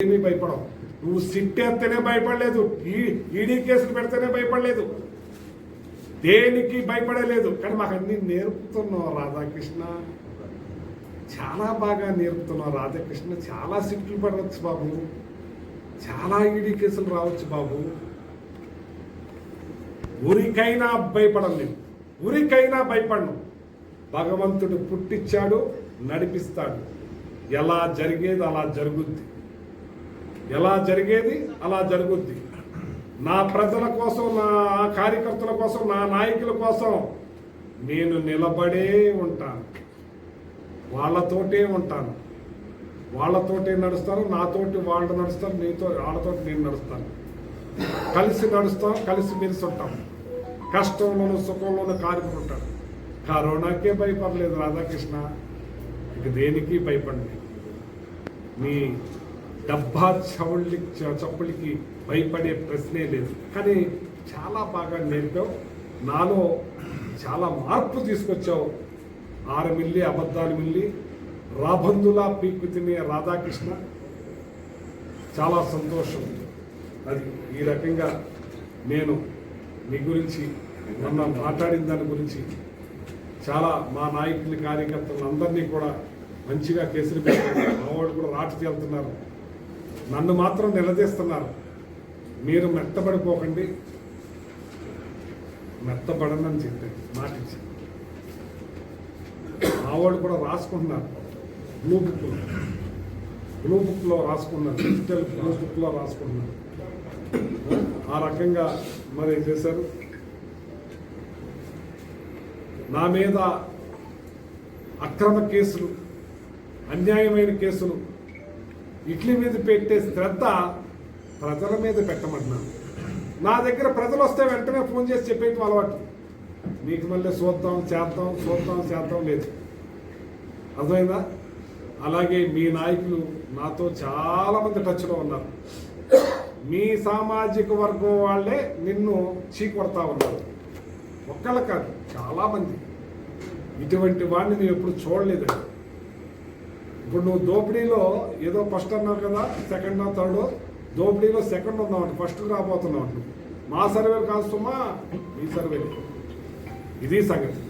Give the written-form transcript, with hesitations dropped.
ఏమీ భయపడవు. నువ్వు సిట్ ఎత్తేనే భయపడలేదు, ఈడీ కేసులు పెడితేనే భయపడలేదు, దేనికి భయపడలేదు. కానీ మాకు అన్ని నేర్పుతున్నావు రాధాకృష్ణ, చాలా బాగా నేర్పుతున్నావు రాధాకృష్ణ. చాలా సిట్లు పడవచ్చు బాబు, చాలా ఈడీ కేసులు రావచ్చు బాబు. ఊరికైనా భయపడలేదు, ఊరికైనా భయపడను. భగవంతుడు పుట్టించాడు, నడిపిస్తాడు. ఎలా జరిగేది అలా జరుగుద్ది, ఎలా జరిగేది అలా జరుగుద్ది. నా ప్రజల కోసం, నా కార్యకర్తల కోసం, నా నాయకుల కోసం నేను నిలబడే ఉంటాను, వాళ్ళతోటే ఉంటాను, వాళ్ళతోటే నడుస్తాను, నాతోటి వాళ్ళు నడుస్తారు, నీతో వాళ్ళతోటి నేను నడుస్తాను. కలిసి నడుస్తాం, కలిసి మెలిసి ఉంటాం, కష్టంలోనూ సుఖంలోనూ కారుకుంటాం. కరోనాకే భయపడలేదు రాధాకృష్ణ, ఇక దేనికి భయపడలేదు. మీ డబ్బా చప్పులకి భయపడే ప్రశ్నే లేదు. కానీ చాలా బాగా నేర్పావు, నాలో చాలా మార్పు తీసుకొచ్చావు. 6 మిల్లీ అబద్ధాలు మిల్లి రాబందులా పీక్కు తినే రాధాకృష్ణ, చాలా సంతోషం. అది ఈ రకంగా నేను మీ గురించి మొన్న మాట్లాడిన దాని గురించి చాలా మా నాయకులు, కార్యకర్తలు అందరినీ కూడా మంచిగా కేసులు పెట్టారు. మా వాళ్ళు కూడా రాటు తేలుతున్నారు, నన్ను మాత్రం నిలదీస్తున్నారు. మీరు మెత్తబడిపోకండి, మెత్తబడనని చెప్పాను, మాటిచ్చి. మా వాళ్ళు కూడా రాసుకుంటున్నారు, బ్లూ బుక్లో రాసుకున్నారు, డిజిటల్ బ్లూ బుక్లో రాసుకుంటున్నారు. ఆ రకంగా మరి చేశారు. నా మీద అక్రమ కేసులు, అన్యాయమైన కేసులు, ఇడ్లీ మీద పెట్టే శ్రద్ధ ప్రజల మీద పెట్టమంటున్నాను. నా దగ్గర ప్రజలు వస్తే వెంటనే ఫోన్ చేసి చెప్పేయటం అలవాటు. నీకు మళ్ళీ చూద్దాం చేద్దాం లేదు, అర్థమైందా? అలాగే మీ నాయకులు నాతో చాలామంది టచ్లో ఉన్నారు. మీ సామాజిక వర్గం వాళ్ళే నిన్ను చీకొడతా ఉన్నారు, ఒక్కళ్ళ కాదు చాలామంది. ఇటువంటి వాడిని నేను ఎప్పుడు చూడలేదండి. ఇప్పుడు నువ్వు దోపిడీలో ఏదో ఫస్ట్ అన్నావు కదా, సెకండ్ థర్డ్, దోపిడీలో సెకండ్ ఉన్నావు, ఫస్ట్ రాబోతున్నావు. మా సర్వేలు కాదు సుమా, మీ సర్వేలు. ఇది సంగతి.